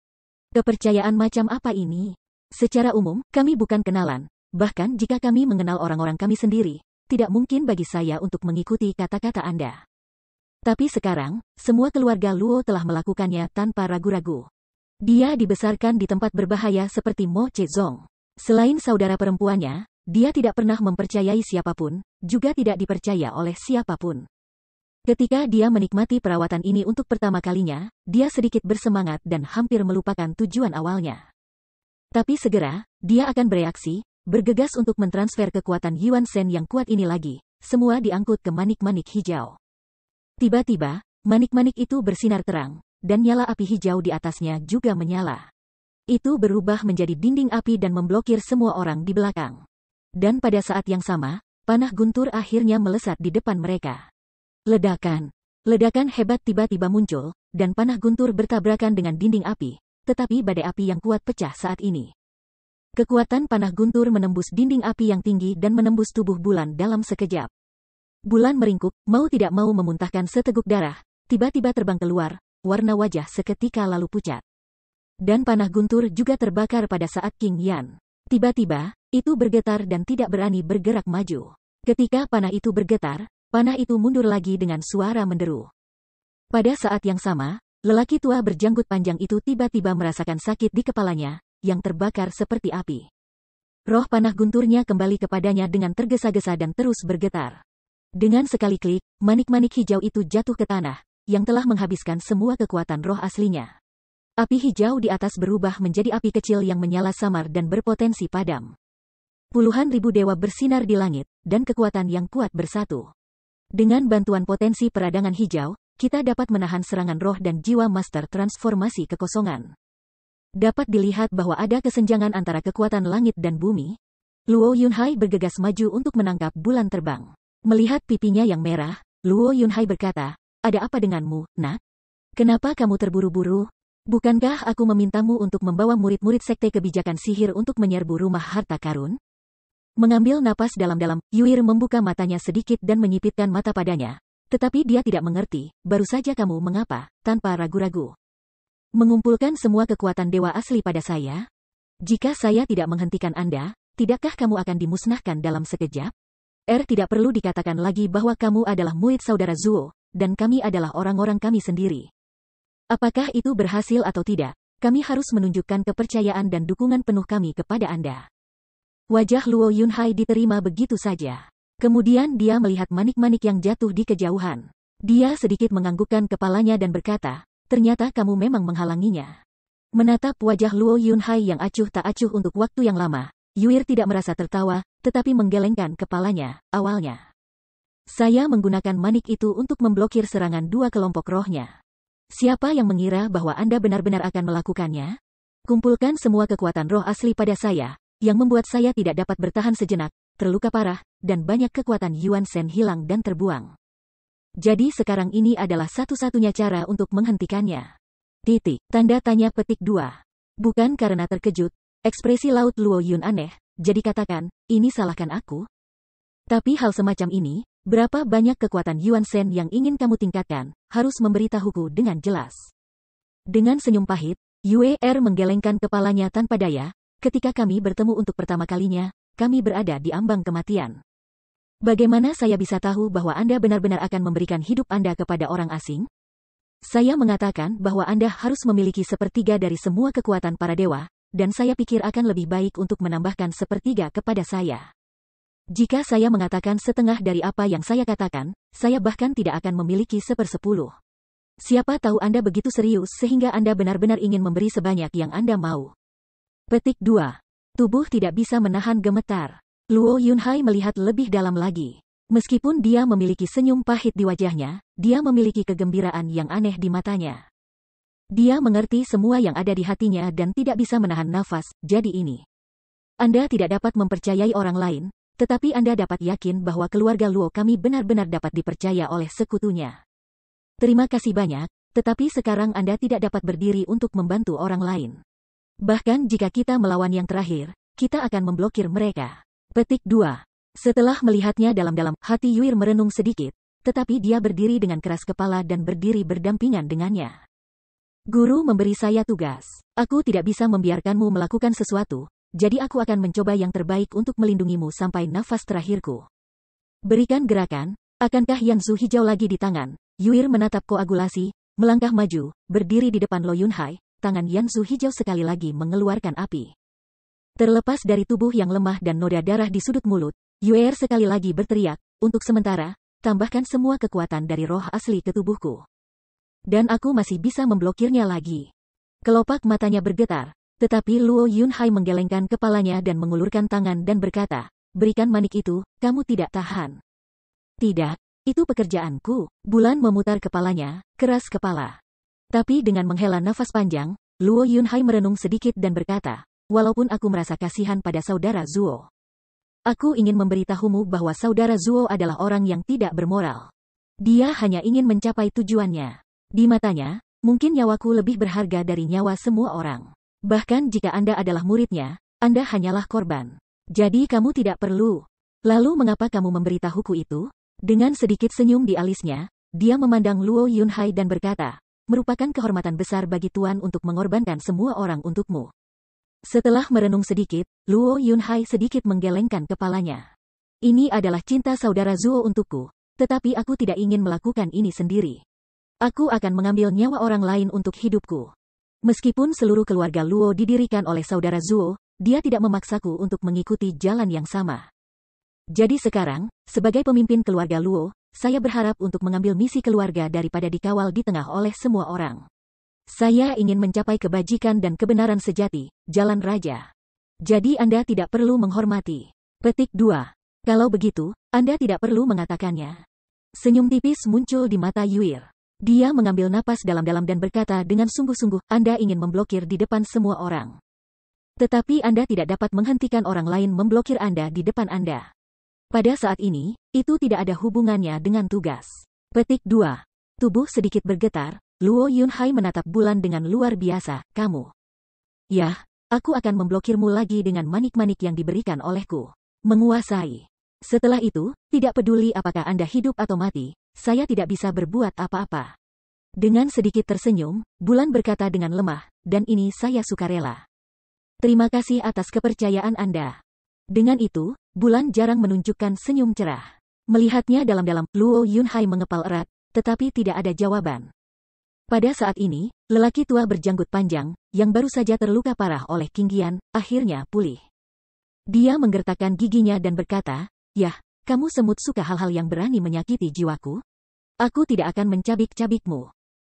Kepercayaan macam apa ini? Secara umum, kami bukan kenalan. Bahkan jika kami mengenal orang-orang kami sendiri, tidak mungkin bagi saya untuk mengikuti kata-kata Anda. Tapi sekarang, semua keluarga Luo telah melakukannya tanpa ragu-ragu. Dia dibesarkan di tempat berbahaya seperti Mo Chezong. Selain saudara perempuannya, dia tidak pernah mempercayai siapapun, juga tidak dipercaya oleh siapapun. Ketika dia menikmati perawatan ini untuk pertama kalinya, dia sedikit bersemangat dan hampir melupakan tujuan awalnya. Tapi segera, dia akan bereaksi, bergegas untuk mentransfer kekuatan Yuan Shen yang kuat ini lagi, semua diangkut ke manik-manik hijau. Tiba-tiba, manik-manik itu bersinar terang, dan nyala api hijau di atasnya juga menyala. Itu berubah menjadi dinding api dan memblokir semua orang di belakang. Dan pada saat yang sama, panah guntur akhirnya melesat di depan mereka. Ledakan hebat tiba-tiba muncul, dan panah guntur bertabrakan dengan dinding api, tetapi badai api yang kuat pecah saat ini. Kekuatan panah guntur menembus dinding api yang tinggi dan menembus tubuh bulan dalam sekejap. Bulan meringkuk, mau tidak mau memuntahkan seteguk darah, tiba-tiba terbang keluar, warna wajah seketika lalu pucat. Dan panah guntur juga terbakar pada saat King Yan. Tiba-tiba, itu bergetar dan tidak berani bergerak maju. Ketika panah itu bergetar, panah itu mundur lagi dengan suara menderu. Pada saat yang sama, lelaki tua berjanggut panjang itu tiba-tiba merasakan sakit di kepalanya, yang terbakar seperti api. Roh panah gunturnya kembali kepadanya dengan tergesa-gesa dan terus bergetar. Dengan sekali klik, manik-manik hijau itu jatuh ke tanah, yang telah menghabiskan semua kekuatan roh aslinya. Api hijau di atas berubah menjadi api kecil yang menyala samar dan berpotensi padam. Puluhan ribu dewa bersinar di langit, dan kekuatan yang kuat bersatu. Dengan bantuan potensi peradangan hijau, kita dapat menahan serangan roh dan jiwa master transformasi kekosongan. Dapat dilihat bahwa ada kesenjangan antara kekuatan langit dan bumi. Luo Yunhai bergegas maju untuk menangkap bulan terbang. Melihat pipinya yang merah, Luo Yunhai berkata, "Ada apa denganmu, nak? Kenapa kamu terburu-buru? Bukankah aku memintamu untuk membawa murid-murid sekte kebijakan sihir untuk menyerbu rumah harta karun?" Mengambil napas dalam-dalam, Yuir membuka matanya sedikit dan menyipitkan mata padanya. Tetapi dia tidak mengerti, baru saja kamu mengapa, tanpa ragu-ragu. Mengumpulkan semua kekuatan dewa asli pada saya? Jika saya tidak menghentikan Anda, tidakkah kamu akan dimusnahkan dalam sekejap? Tidak perlu dikatakan lagi bahwa kamu adalah murid saudara Zuo, dan kami adalah orang-orang kami sendiri. Apakah itu berhasil atau tidak, kami harus menunjukkan kepercayaan dan dukungan penuh kami kepada Anda. Wajah Luo Yunhai diterima begitu saja. Kemudian dia melihat manik-manik yang jatuh di kejauhan. Dia sedikit menganggukkan kepalanya dan berkata, ternyata kamu memang menghalanginya. Menatap wajah Luo Yunhai yang acuh tak acuh untuk waktu yang lama, Yuir tidak merasa tertawa, tetapi menggelengkan kepalanya. Awalnya, saya menggunakan manik itu untuk memblokir serangan dua kelompok rohnya. Siapa yang mengira bahwa Anda benar-benar akan melakukannya? Kumpulkan semua kekuatan roh asli pada saya, yang membuat saya tidak dapat bertahan sejenak, terluka parah, dan banyak kekuatan Yuan Shen hilang dan terbuang. Jadi sekarang ini adalah satu-satunya cara untuk menghentikannya. Tanda tanya petik 2. Bukan karena terkejut, ekspresi Laut Luo Yun aneh, jadi katakan, ini salahkan aku? Tapi hal semacam ini, berapa banyak kekuatan Yuan Shen yang ingin kamu tingkatkan, harus memberitahuku dengan jelas. Dengan senyum pahit, Yue menggelengkan kepalanya tanpa daya. Ketika kami bertemu untuk pertama kalinya, kami berada di ambang kematian. Bagaimana saya bisa tahu bahwa Anda benar-benar akan memberikan hidup Anda kepada orang asing? Saya mengatakan bahwa Anda harus memiliki sepertiga dari semua kekuatan para dewa, dan saya pikir akan lebih baik untuk menambahkan sepertiga kepada saya. Jika saya mengatakan setengah dari apa yang saya katakan, saya bahkan tidak akan memiliki 1/10. Siapa tahu Anda begitu serius sehingga Anda benar-benar ingin memberi sebanyak yang Anda mau. Petik 2. Tubuh tidak bisa menahan gemetar. Luo Yunhai melihat lebih dalam lagi. Meskipun dia memiliki senyum pahit di wajahnya, dia memiliki kegembiraan yang aneh di matanya. Dia mengerti semua yang ada di hatinya dan tidak bisa menahan nafas, jadi ini. Anda tidak dapat mempercayai orang lain, tetapi Anda dapat yakin bahwa keluarga Luo kami benar-benar dapat dipercaya oleh sekutunya. Terima kasih banyak, tetapi sekarang Anda tidak dapat berdiri untuk membantu orang lain. Bahkan jika kita melawan yang terakhir, kita akan memblokir mereka. Petik 2. Setelah melihatnya dalam-dalam, hati Yuir merenung sedikit, tetapi dia berdiri dengan keras kepala dan berdiri berdampingan dengannya. Guru memberi saya tugas. Aku tidak bisa membiarkanmu melakukan sesuatu, jadi aku akan mencoba yang terbaik untuk melindungimu sampai nafas terakhirku. Berikan gerakan, akankah Yanzu hijau lagi di tangan? Yuir menatap koagulasi, melangkah maju, berdiri di depan Lo Yunhai. Tangan Yanzu hijau sekali lagi mengeluarkan api. Terlepas dari tubuh yang lemah dan noda darah di sudut mulut, Yuer sekali lagi berteriak, untuk sementara, tambahkan semua kekuatan dari roh asli ke tubuhku. Dan aku masih bisa memblokirnya lagi. Kelopak matanya bergetar, tetapi Luo Yunhai menggelengkan kepalanya dan mengulurkan tangan dan berkata, berikan manik itu, kamu tidak tahan. Tidak, itu pekerjaanku. Bulan memutar kepalanya, keras kepala. Tapi dengan menghela nafas panjang, Luo Yunhai merenung sedikit dan berkata, walaupun aku merasa kasihan pada saudara Zuo, aku ingin memberitahumu bahwa saudara Zuo adalah orang yang tidak bermoral. Dia hanya ingin mencapai tujuannya. Di matanya, mungkin nyawaku lebih berharga dari nyawa semua orang. Bahkan jika Anda adalah muridnya, Anda hanyalah korban. Jadi kamu tidak perlu. Lalu mengapa kamu memberitahuku itu? Dengan sedikit senyum di alisnya, dia memandang Luo Yunhai dan berkata, merupakan kehormatan besar bagi Tuan untuk mengorbankan semua orang untukmu. Setelah merenung sedikit, Luo Yunhai sedikit menggelengkan kepalanya. Ini adalah cinta saudara Zuo untukku, tetapi aku tidak ingin melakukan ini sendiri. Aku akan mengambil nyawa orang lain untuk hidupku. Meskipun seluruh keluarga Luo didirikan oleh saudara Zuo, dia tidak memaksaku untuk mengikuti jalan yang sama. Jadi sekarang, sebagai pemimpin keluarga Luo, saya berharap untuk mengambil misi keluarga daripada dikawal di tengah oleh semua orang. Saya ingin mencapai kebajikan dan kebenaran sejati, jalan raja. Jadi Anda tidak perlu menghormati. Petik 2. Kalau begitu, Anda tidak perlu mengatakannya. Senyum tipis muncul di mata Yuir. Dia mengambil napas dalam-dalam dan berkata dengan sungguh-sungguh, Anda ingin memblokir di depan semua orang. Tetapi Anda tidak dapat menghentikan orang lain memblokir Anda di depan Anda. Pada saat ini, itu tidak ada hubungannya dengan tugas. Petik 2. Tubuh sedikit bergetar, Luo Yunhai menatap bulan dengan luar biasa, kamu. Yah, aku akan memblokirmu lagi dengan manik-manik yang diberikan olehku. menguasai. Setelah itu, tidak peduli apakah Anda hidup atau mati, saya tidak bisa berbuat apa-apa. Dengan sedikit tersenyum, Bulan berkata dengan lemah, dan ini saya sukarela. Terima kasih atas kepercayaan Anda. Dengan itu, Bulan jarang menunjukkan senyum cerah. Melihatnya dalam-dalam, Luo Yunhai mengepal erat, tetapi tidak ada jawaban. Pada saat ini, lelaki tua berjanggut panjang, yang baru saja terluka parah oleh King Qian, akhirnya pulih. Dia menggertakkan giginya dan berkata, "Yah, kamu semut suka hal-hal yang berani menyakiti jiwaku? Aku tidak akan mencabik-cabikmu.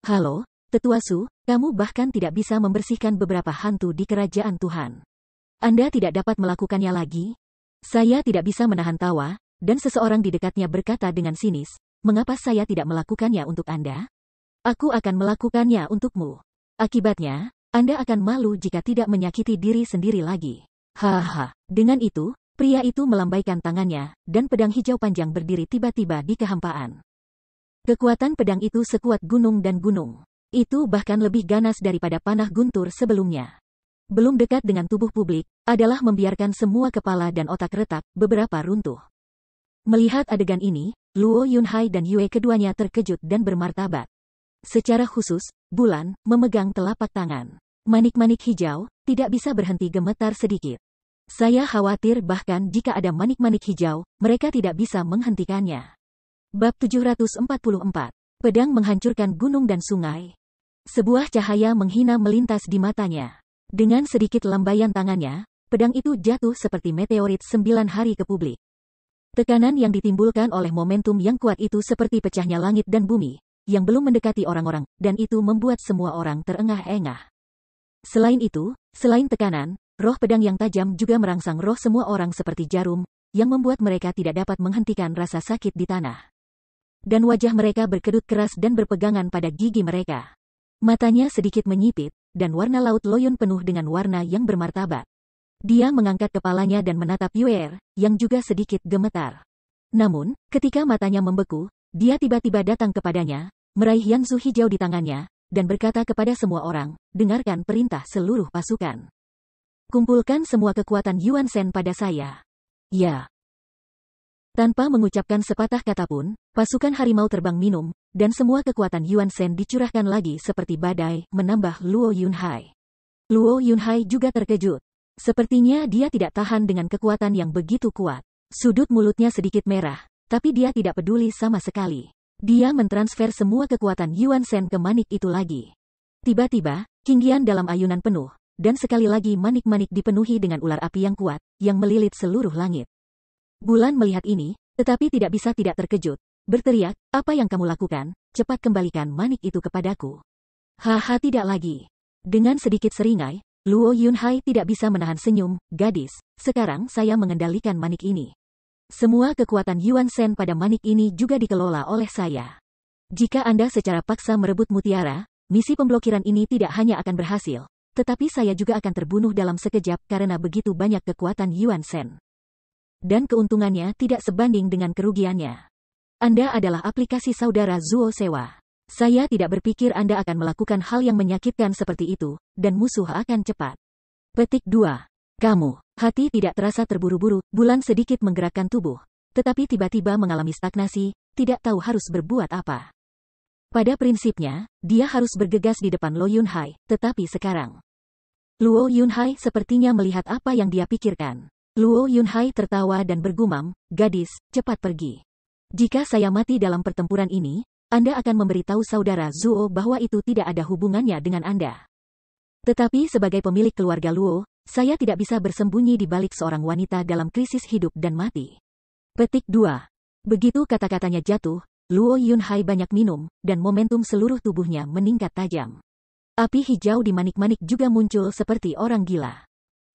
Halo, Tetua Su, kamu bahkan tidak bisa membersihkan beberapa hantu di kerajaan Tuhan. Anda tidak dapat melakukannya lagi?" Saya tidak bisa menahan tawa, dan seseorang di dekatnya berkata dengan sinis, "Mengapa saya tidak melakukannya untuk Anda? Aku akan melakukannya untukmu. Akibatnya, Anda akan malu jika tidak menyakiti diri sendiri lagi." Haha. Dengan itu, pria itu melambaikan tangannya, dan pedang hijau panjang berdiri tiba-tiba di kehampaan. Kekuatan pedang itu sekuat gunung dan gunung. Itu bahkan lebih ganas daripada panah guntur sebelumnya. Belum dekat dengan tubuh publik, adalah membiarkan semua kepala dan otak retak, beberapa runtuh. Melihat adegan ini, Luo Yunhai dan Yue keduanya terkejut dan bermartabat. Secara khusus, Bulan memegang telapak tangan. Manik-manik hijau tidak bisa berhenti gemetar sedikit. Saya khawatir bahkan jika ada manik-manik hijau, mereka tidak bisa menghentikannya. Bab 744. Pedang menghancurkan gunung dan sungai. Sebuah cahaya menghina melintas di matanya. Dengan sedikit lambaian tangannya, pedang itu jatuh seperti meteorit 9 hari ke publik. Tekanan yang ditimbulkan oleh momentum yang kuat itu seperti pecahnya langit dan bumi, yang belum mendekati orang-orang, dan itu membuat semua orang terengah-engah. Selain itu, selain tekanan, roh pedang yang tajam juga merangsang roh semua orang seperti jarum, yang membuat mereka tidak dapat menghentikan rasa sakit di tanah. Dan wajah mereka berkedut keras dan berpegangan pada gigi mereka. Matanya sedikit menyipit, dan warna laut loyun penuh dengan warna yang bermartabat. Dia mengangkat kepalanya dan menatap Yue, yang juga sedikit gemetar. Namun, ketika matanya membeku, dia tiba-tiba datang kepadanya, meraih Yanzu hijau di tangannya, dan berkata kepada semua orang, "Dengarkan perintah seluruh pasukan. Kumpulkan semua kekuatan Yuan Shen pada saya." Ya. Tanpa mengucapkan sepatah kata pun, pasukan harimau terbang minum, dan semua kekuatan Yuan Shen dicurahkan lagi seperti badai, menambah Luo Yunhai. Luo Yunhai juga terkejut. Sepertinya dia tidak tahan dengan kekuatan yang begitu kuat. Sudut mulutnya sedikit merah, tapi dia tidak peduli sama sekali. Dia mentransfer semua kekuatan Yuan Shen ke manik itu lagi. Tiba-tiba, King Qian dalam ayunan penuh, dan sekali lagi manik-manik dipenuhi dengan ular api yang kuat, yang melilit seluruh langit. Bulan melihat ini, tetapi tidak bisa tidak terkejut. Berteriak, "Apa yang kamu lakukan? Cepat kembalikan manik itu kepadaku." Haha, tidak lagi. Dengan sedikit seringai, Luo Yunhai tidak bisa menahan senyum. "Gadis, sekarang saya mengendalikan manik ini. Semua kekuatan Yuan Shen pada manik ini juga dikelola oleh saya. Jika Anda secara paksa merebut mutiara, misi pemblokiran ini tidak hanya akan berhasil, tetapi saya juga akan terbunuh dalam sekejap karena begitu banyak kekuatan Yuan Shen. Dan keuntungannya tidak sebanding dengan kerugiannya. Anda adalah aplikasi saudara Zuo Sewa. Saya tidak berpikir Anda akan melakukan hal yang menyakitkan seperti itu, dan musuh akan cepat." Petik 2. Kamu. Hati tidak terasa terburu-buru, Bulan sedikit menggerakkan tubuh, tetapi tiba-tiba mengalami stagnasi, tidak tahu harus berbuat apa. Pada prinsipnya, dia harus bergegas di depan Luo Yunhai, tetapi sekarang. Luo Yunhai sepertinya melihat apa yang dia pikirkan. Luo Yunhai tertawa dan bergumam, "Gadis, cepat pergi. Jika saya mati dalam pertempuran ini, Anda akan memberitahu saudara Zuo bahwa itu tidak ada hubungannya dengan Anda. Tetapi sebagai pemilik keluarga Luo, saya tidak bisa bersembunyi di balik seorang wanita dalam krisis hidup dan mati." Petik 2. Begitu kata-katanya jatuh, Luo Yunhai banyak minum, dan momentum seluruh tubuhnya meningkat tajam. Api hijau di manik-manik juga muncul seperti orang gila.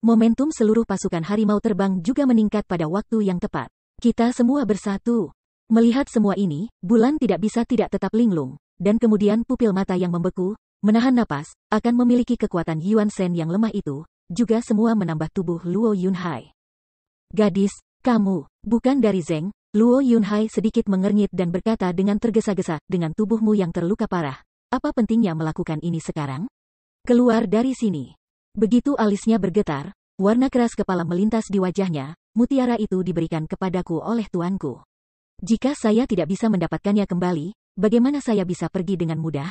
Momentum seluruh pasukan harimau terbang juga meningkat pada waktu yang tepat. Kita semua bersatu. Melihat semua ini, Bulan tidak bisa tidak tetap linglung, dan kemudian pupil mata yang membeku, menahan napas, akan memiliki kekuatan Yuan Shen yang lemah itu, juga semua menambah tubuh Luo Yunhai. "Gadis, kamu, bukan dari Zeng." Luo Yunhai sedikit mengernyit dan berkata dengan tergesa-gesa, "Dengan tubuhmu yang terluka parah, apa pentingnya melakukan ini sekarang? Keluar dari sini." Begitu alisnya bergetar, warna keras kepala melintas di wajahnya, mutiara itu diberikan kepadaku oleh tuanku. Jika saya tidak bisa mendapatkannya kembali, bagaimana saya bisa pergi dengan mudah?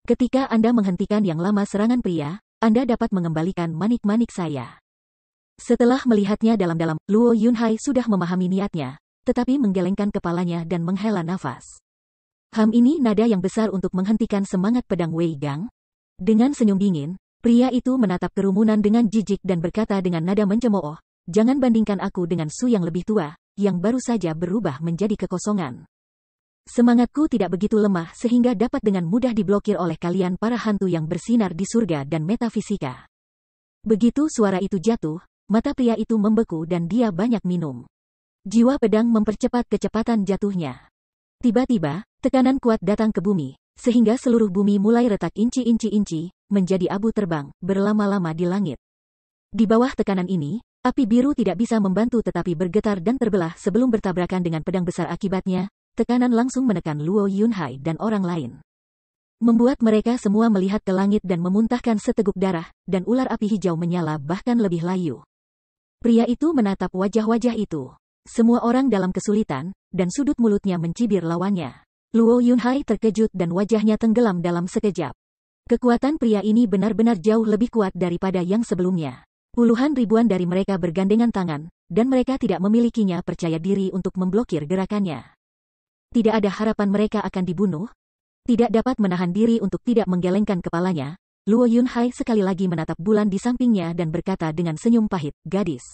Ketika Anda menghentikan yang lama serangan pria, Anda dapat mengembalikan manik-manik saya. Setelah melihatnya dalam-dalam, Luo Yunhai sudah memahami niatnya, tetapi menggelengkan kepalanya dan menghela nafas. Ini nada yang besar untuk menghentikan semangat pedang Wei Gang. Dengan senyum dingin, pria itu menatap kerumunan dengan jijik dan berkata dengan nada mencemooh, "Jangan bandingkan aku dengan Su yang lebih tua, yang baru saja berubah menjadi kekosongan. Semangatku tidak begitu lemah sehingga dapat dengan mudah diblokir oleh kalian para hantu yang bersinar di surga dan metafisika." Begitu suara itu jatuh, mata pria itu membeku dan dia banyak minum. Jiwa pedang mempercepat kecepatan jatuhnya. Tiba-tiba, tekanan kuat datang ke bumi, sehingga seluruh bumi mulai retak inci-inci-inci, menjadi abu terbang, berlama-lama di langit. Di bawah tekanan ini, api biru tidak bisa membantu tetapi bergetar dan terbelah sebelum bertabrakan dengan pedang besar akibatnya, tekanan langsung menekan Luo Yunhai dan orang lain. Membuat mereka semua melihat ke langit dan memuntahkan seteguk darah, dan ular api hijau menyala bahkan lebih layu. Pria itu menatap wajah-wajah itu. Semua orang dalam kesulitan, dan sudut mulutnya mencibir lawannya. Luo Yunhai terkejut dan wajahnya tenggelam dalam sekejap. Kekuatan pria ini benar-benar jauh lebih kuat daripada yang sebelumnya. Puluhan ribuan dari mereka bergandengan tangan, dan mereka tidak memilikinya percaya diri untuk memblokir gerakannya. Tidak ada harapan mereka akan dibunuh. Tidak dapat menahan diri untuk tidak menggelengkan kepalanya, Luo Yunhai sekali lagi menatap bulan di sampingnya dan berkata dengan senyum pahit, "Gadis.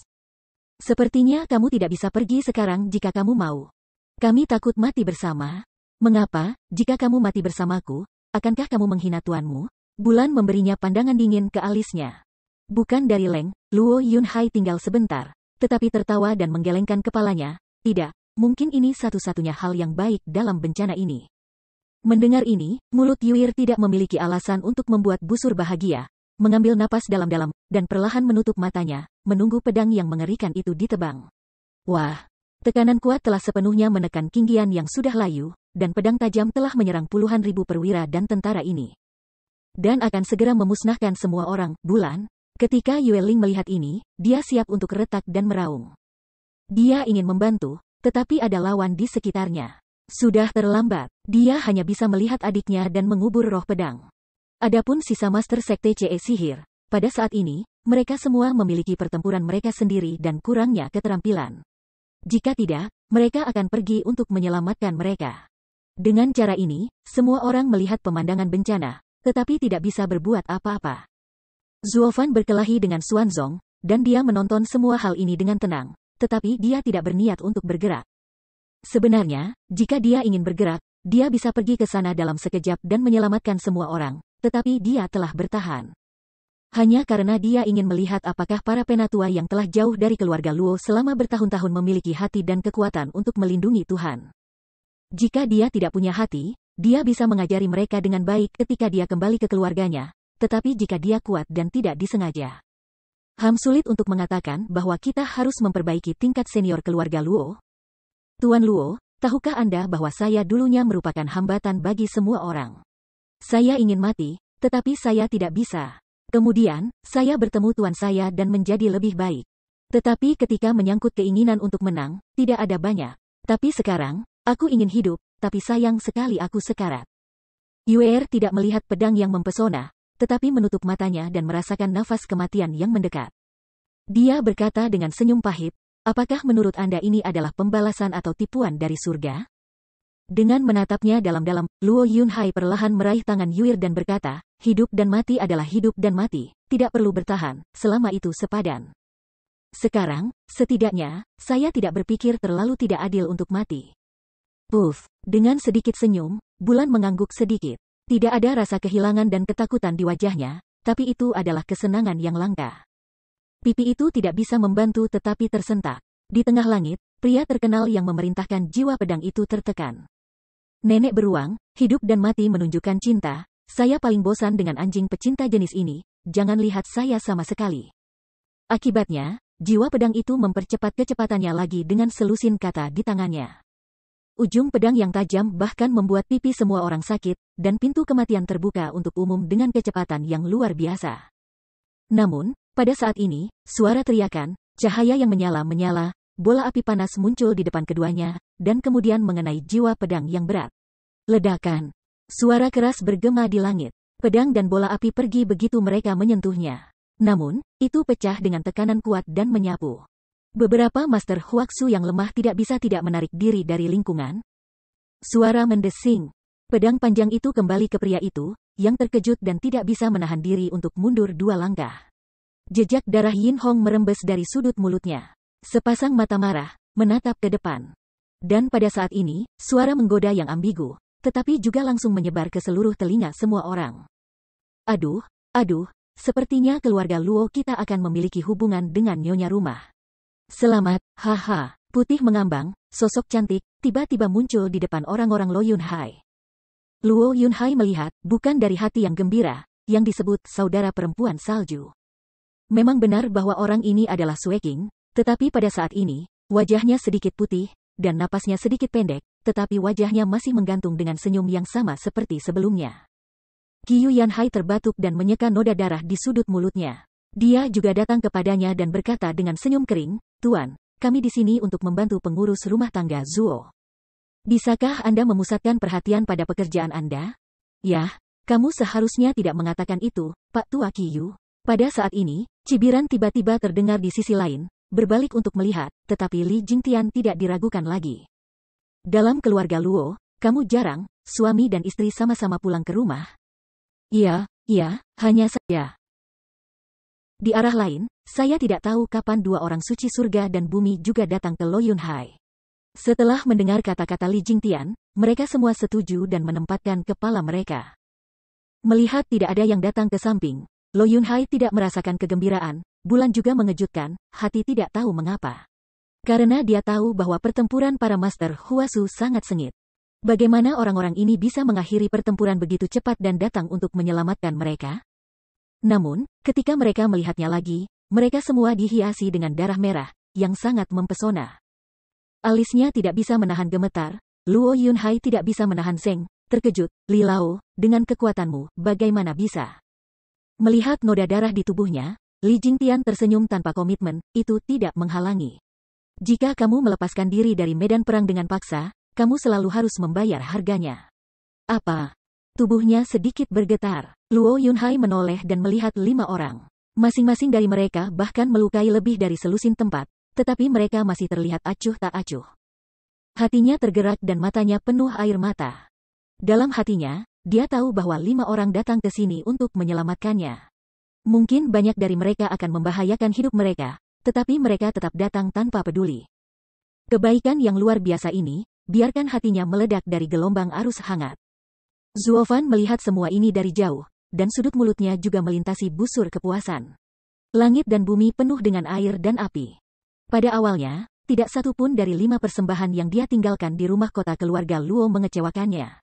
Sepertinya kamu tidak bisa pergi sekarang jika kamu mau. Kami takut mati bersama. Mengapa, jika kamu mati bersamaku, akankah kamu menghina tuanmu?" Bulan memberinya pandangan dingin ke alisnya. Bukan dari Leng, Luo Yunhai tinggal sebentar, tetapi tertawa dan menggelengkan kepalanya. Tidak, mungkin ini satu-satunya hal yang baik dalam bencana ini. Mendengar ini, mulut Yuir tidak memiliki alasan untuk membuat busur bahagia, mengambil napas dalam-dalam, dan perlahan menutup matanya, menunggu pedang yang mengerikan itu ditebang. Wah! Tekanan kuat telah sepenuhnya menekan Qing Qian yang sudah layu, dan pedang tajam telah menyerang puluhan ribu perwira dan tentara ini. Dan akan segera memusnahkan semua orang, Bulan. Ketika Yue Ling melihat ini, dia siap untuk retak dan meraung. Dia ingin membantu, tetapi ada lawan di sekitarnya. Sudah terlambat, dia hanya bisa melihat adiknya dan mengubur roh pedang. Adapun sisa Master Sekte CE Sihir, pada saat ini, mereka semua memiliki pertempuran mereka sendiri dan kurangnya keterampilan. Jika tidak, mereka akan pergi untuk menyelamatkan mereka. Dengan cara ini, semua orang melihat pemandangan bencana, tetapi tidak bisa berbuat apa-apa. Zuofan berkelahi dengan Xuanzong, dan dia menonton semua hal ini dengan tenang, tetapi dia tidak berniat untuk bergerak. Sebenarnya, jika dia ingin bergerak, dia bisa pergi ke sana dalam sekejap dan menyelamatkan semua orang, tetapi dia telah bertahan. Hanya karena dia ingin melihat apakah para penatua yang telah jauh dari keluarga Luo selama bertahun-tahun memiliki hati dan kekuatan untuk melindungi Tuhan. Jika dia tidak punya hati, dia bisa mengajari mereka dengan baik ketika dia kembali ke keluarganya, tetapi jika dia kuat dan tidak disengaja. Sulit untuk mengatakan bahwa kita harus memperbaiki tingkat senior keluarga Luo. Tuan Luo, tahukah Anda bahwa saya dulunya merupakan hambatan bagi semua orang? Saya ingin mati, tetapi saya tidak bisa. Kemudian, saya bertemu tuan saya dan menjadi lebih baik. Tetapi ketika menyangkut keinginan untuk menang, tidak ada banyak. Tapi sekarang, aku ingin hidup, tapi sayang sekali aku sekarat. Yuer tidak melihat pedang yang mempesona, tetapi menutup matanya dan merasakan nafas kematian yang mendekat. Dia berkata dengan senyum pahit, "Apakah menurut Anda ini adalah pembalasan atau tipuan dari surga?" Dengan menatapnya dalam-dalam, Luo Yunhai perlahan meraih tangan Yuir dan berkata, "Hidup dan mati adalah hidup dan mati, tidak perlu bertahan, selama itu sepadan. Sekarang, setidaknya, saya tidak berpikir terlalu tidak adil untuk mati." Puff, dengan sedikit senyum, Bulan mengangguk sedikit. Tidak ada rasa kehilangan dan ketakutan di wajahnya, tapi itu adalah kesenangan yang langka. Pipi itu tidak bisa membantu tetapi tersentak. Di tengah langit, pria terkenal yang memerintahkan jiwa pedang itu tertekan. "Nenek beruang, hidup dan mati menunjukkan cinta. Saya paling bosan dengan anjing pecinta jenis ini, jangan lihat saya sama sekali." Akibatnya, jiwa pedang itu mempercepat kecepatannya lagi dengan selusin kata di tangannya. Ujung pedang yang tajam bahkan membuat pipi semua orang sakit, dan pintu kematian terbuka untuk umum dengan kecepatan yang luar biasa. Namun, pada saat ini, suara teriakan, Cahaya yang menyala-menyala, bola api panas muncul di depan keduanya, dan kemudian mengenai jiwa pedang yang berat. Ledakan. Suara keras bergema di langit. Pedang dan bola api pergi begitu mereka menyentuhnya. Namun, itu pecah dengan tekanan kuat dan menyapu. Beberapa Master Huaxu yang lemah tidak bisa tidak menarik diri dari lingkungan. Suara mendesing. Pedang panjang itu kembali ke pria itu, yang terkejut dan tidak bisa menahan diri untuk mundur 2 langkah. Jejak darah Yin Hong merembes dari sudut mulutnya. Sepasang mata marah, menatap ke depan. Dan pada saat ini, suara menggoda yang ambigu, tetapi juga langsung menyebar ke seluruh telinga semua orang. Aduh, sepertinya keluarga Luo kita akan memiliki hubungan dengan nyonya rumah. Selamat, haha. Putih mengambang, sosok cantik, tiba-tiba muncul di depan orang-orang Luo Yunhai. Luo Yunhai melihat, bukan dari hati yang gembira, yang disebut saudara perempuan salju. Memang benar bahwa orang ini adalah Sue King, tetapi pada saat ini, wajahnya sedikit putih, dan napasnya sedikit pendek, tetapi wajahnya masih menggantung dengan senyum yang sama seperti sebelumnya. Qiyu Yanhai terbatuk dan menyeka noda darah di sudut mulutnya. Dia juga datang kepadanya dan berkata dengan senyum kering, "Tuan, kami di sini untuk membantu pengurus rumah tangga Zuo. Bisakah Anda memusatkan perhatian pada pekerjaan Anda?" "Yah, kamu seharusnya tidak mengatakan itu, Pak Tua Qiyu." Pada saat ini, cibiran tiba-tiba terdengar di sisi lain, berbalik untuk melihat, tetapi Li Jingtian tidak diragukan lagi. "Dalam keluarga Luo, kamu jarang, suami dan istri sama-sama pulang ke rumah?" Iya, hanya saja. Di arah lain, saya tidak tahu kapan 2 orang suci surga dan bumi juga datang ke Luo Yunhai. Setelah mendengar kata-kata Li Jingtian, mereka semua setuju dan menempatkan kepala mereka. Melihat tidak ada yang datang ke samping, Luo Yunhai tidak merasakan kegembiraan, bulan juga mengejutkan, hati tidak tahu mengapa. Karena dia tahu bahwa pertempuran para Master Huasu sangat sengit. Bagaimana orang-orang ini bisa mengakhiri pertempuran begitu cepat dan datang untuk menyelamatkan mereka? Namun, ketika mereka melihatnya lagi, mereka semua dihiasi dengan darah merah, yang sangat mempesona. Alisnya tidak bisa menahan gemetar, Luo Yunhai tidak bisa menahan seng, terkejut, "Li Lao, dengan kekuatanmu, bagaimana bisa?" Melihat noda darah di tubuhnya, Li Jingtian tersenyum tanpa komitmen, "Itu tidak menghalangi. Jika kamu melepaskan diri dari medan perang dengan paksa, kamu selalu harus membayar harganya." "Apa?" Tubuhnya sedikit bergetar. Luo Yunhai menoleh dan melihat 5 orang. Masing-masing dari mereka bahkan melukai lebih dari selusin tempat, tetapi mereka masih terlihat acuh tak acuh. Hatinya tergerak dan matanya penuh air mata. Dalam hatinya, dia tahu bahwa 5 orang datang ke sini untuk menyelamatkannya. Mungkin banyak dari mereka akan membahayakan hidup mereka, tetapi mereka tetap datang tanpa peduli. Kebaikan yang luar biasa ini, biarkan hatinya meledak dari gelombang arus hangat. Zuofan melihat semua ini dari jauh, dan sudut mulutnya juga melintasi busur kepuasan. Langit dan bumi penuh dengan air dan api. Pada awalnya, tidak satu pun dari 5 persembahan yang dia tinggalkan di rumah kota keluarga Luo mengecewakannya.